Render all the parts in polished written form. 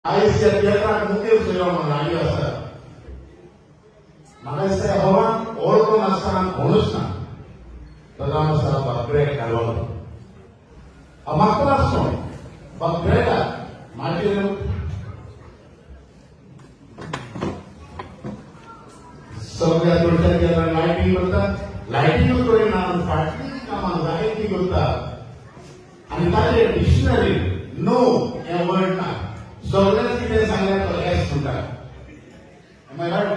Ayah siap Tiatr mungkin sudah mengalami asal. Maka saya bawa orang naskah bonusnya dalam masalah background kalau. Amat langsung background material sebagai tulisan jalan lighting berta lighting itu yang nama factory nama lighting berta. Antara dictionary no yang word na. Soalnya kita sangat terkait sudah. Am I right?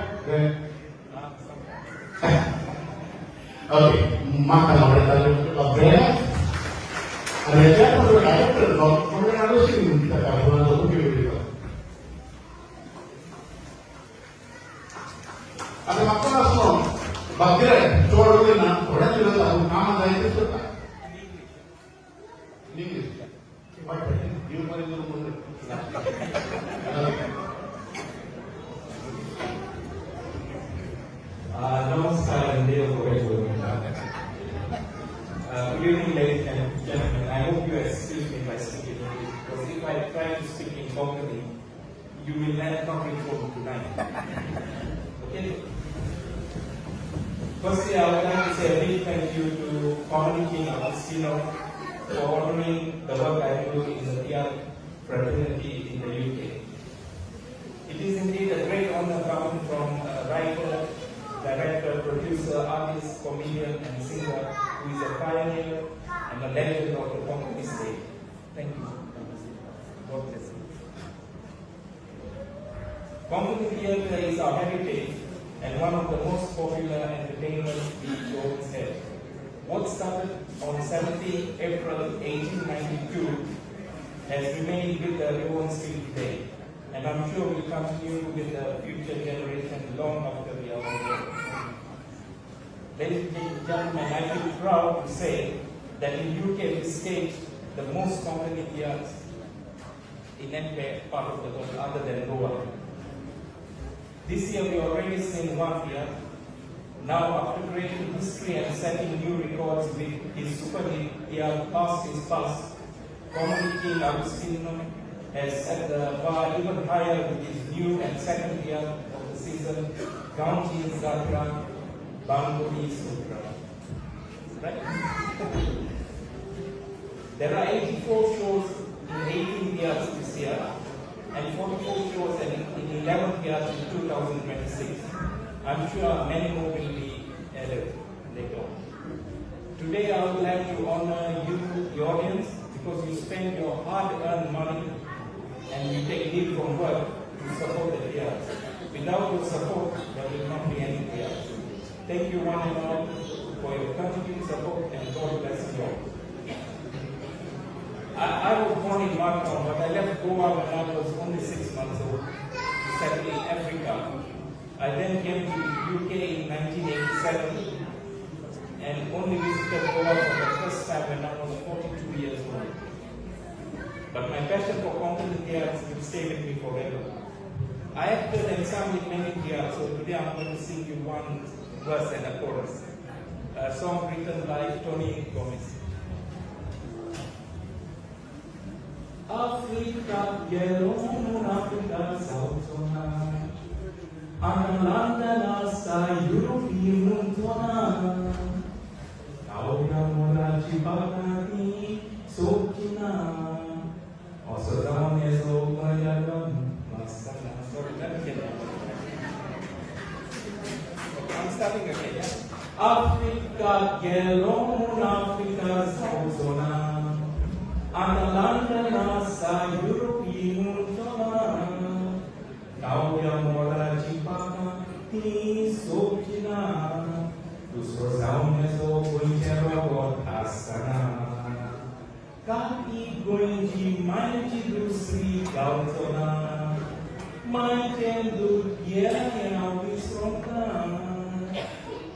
Okay, maka mereka itu berbeda. Ada perlu director, mereka harus ini kita kawan untuk video. Ada masalah soal bagian jual beli orang tidak tahu nama dari itu sudah. Ini baik, dia paling dulu. Namaskar and Good evening, ladies and gentlemen. I hope you excuse me if I speak in English, because if I try to speak in Konkani, you will not come in for tonight. Okay? Firstly, I would like to say a big thank you to Konkani Agostinho for honoring the work I do in the Tiatr fraternity in the UK. It is indeed a great honor coming from a writer, director, producer, artist, comedian, and singer who is a pioneer and a legend of the Konkani stage. Thank you. God bless you. Konkani theatre is our heritage and one of the most popular entertainments the Ethiopians have. What started on 17 April 1892 has remained with the Ethiopians till today, and I'm sure will continue with the future generation long after we are gone. Ladies and gentlemen, I feel proud to say that in UK we stage the most Konkani theatres in any part of the world other than Goa. This year we already seen one theatre. Now, after creating history and setting new records with his super hit theatre Past is Past, Konkani King Agostinho has set the bar even higher with his new and second theatre of the season, GANVCHI ZATRA, BHAN'GODDI SOTRA. Right? There are 84 shows in 18 theatres this year and 44 shows in 11 theatres in 2026. I'm sure many more will be added later on. Today I would like to honor you, the audience, because you spend your hard-earned money and you take leave from work to support the theatres. Without your support, there will not be any theatres. Thank you one and all for your continued support, and God bless you all. I was born in Malta, but I left Goa when I was only 6 months old to settle in Africa. I then came to the UK in 1987 and only visited Goa for the first time when I was 42 years old. But my passion for Konkani theatres will stay with me forever. I acted and sang in many theatres, so today I'm going to sing you one verse and a chorus. A song written by Tony Gomez. Africa, Geron, Africa, Southona, Analanda, Sa, European, Tona, Kauda, Mora, Chibakani, Sokina, also down as Omayagan, Masana. Sorry, let me get that. Okay, I'm starting again, yeah? Africa, Geron, Africa, Southona, Analanda, Sa, European, Tona, Kauda, Mora, Chibakani, Sokina, Dos rosaunes o Guinterro, Asana. Kaki Guinji, Mighty Lucy, Gautona, Mighty do Pierre, Visronta,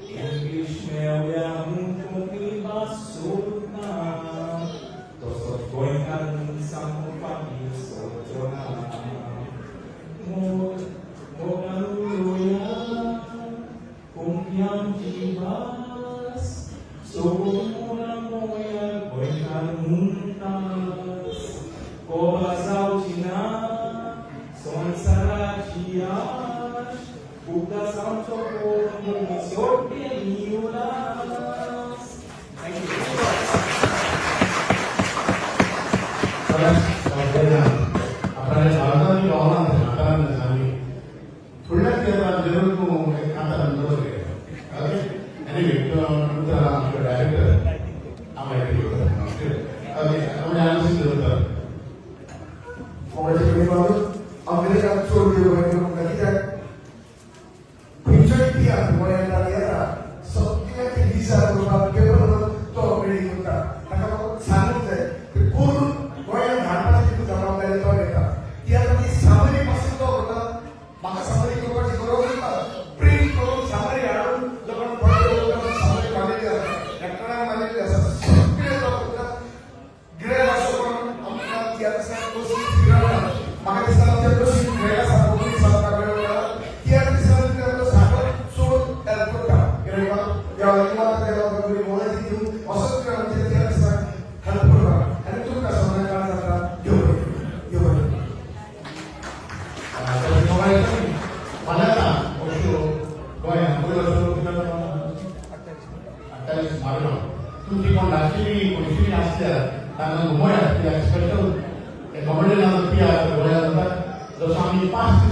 English Melia, Munkoni, Basuna, Tosot Goinkan, Samopani, Sotona, Mogaluya, Kumpiam Jibas, Sobomora Moya, Goinkan Muntas, Koba Sautina, Buka samco Indonesia Niulas. Thank you. आपल्याला भारताची भावना हाताळण्यास आम्ही थोड्या जरूर खाता बरोबर आहे आणि director आम्हाला आलोचित होतं Amerika Surabaya kita pinjau dia mulai dari era setiap bisa berubah kepada toh beri kita. Kalau sangat deh, pun goyang harga itu dalam dari toh kita. Dia tadi sampai masuk toh kita, maka sampai itu pasti korang kita. Beri korang sampai ada, jangan pada orang sampai mana dia, ekran mana dia, sampai toh kita. Gaya masuk orang, kita tiada saya kursi tiada. Maka di sana dia terus gaya sama kursi sama kamera. Tiada di sana dia terus sampai surut elkota. Kira-kira yang lima kalau beri mulai itu, masuk ke dalam dia tiada di sana hal berubah. Ada tu kan sebenarnya kan ZATRA yo. Kalau orang itu pada tak, usul goyang, kita akan semalam. Tu jika nasi polisi nasi, tangan semua dia special. Kemudian yang Tiatr boleh dapat dosa pasti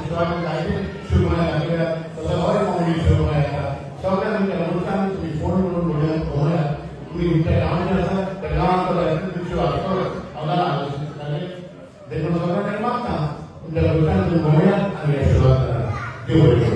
itu akan lain semuanya kita dosa orang mau di semuanya soalnya kita lakukan di forum boleh kita ramai terlalu terlalu itu ada dengan orang yang makna kita lakukan semuanya ada sesuatu boleh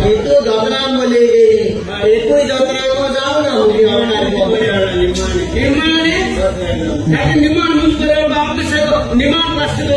itu ZATRA boleh itu ZATRA को जाओ ना होगी निमान है निमान मुझ पर बाप से निमान पास तो